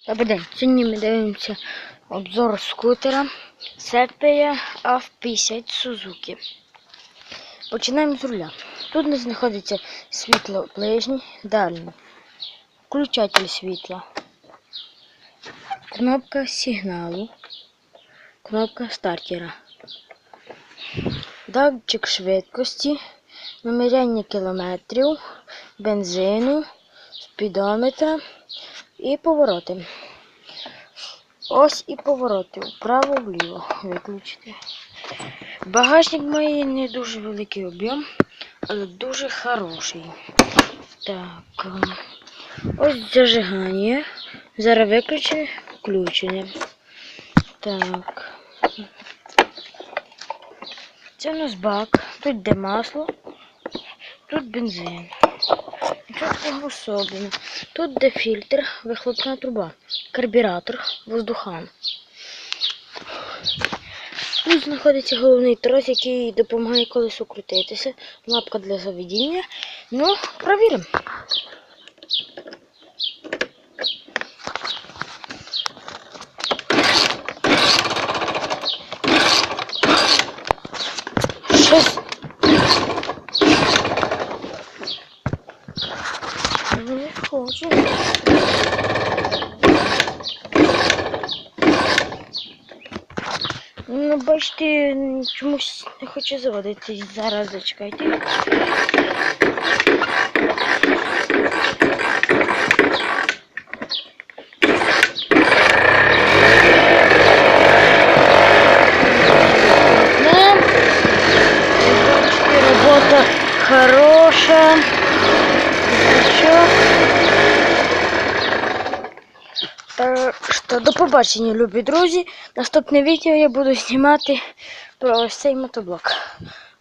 Добрий день. Сьогодні ми дивимося обзор скутера Sepia AV50 Suzuki. Починаємо з руля. Тут у нас знаходиться світло ближнє, дальнє, включатель світла, кнопка сигналу, кнопка стартера, датчик швидкості, виміряння кілометрів, бензину, спідометра і повороти. Ось і повороти вправо-вліво виключити. Багажник має не дуже великий об'єм, але дуже хороший. Так, ось зажигання. Зараз виключу, включення. Так. Це у нас бак. Тут йде масло, тут бензин. Тут обособлено. Тут де фільтр, вихлопна труба, карбюратор, воздухан. Тут знаходиться головний трос, який допомагає колесу крутитися, лапка для заведення. Ну, провіримо. Щось не хочу. Ну, бачите, чомусь не хочу заводитись. Зараз зачекайте. Робота хороша. Так що, до побачення, любі друзі. Наступне відео я буду знімати про ось цей мотоблок.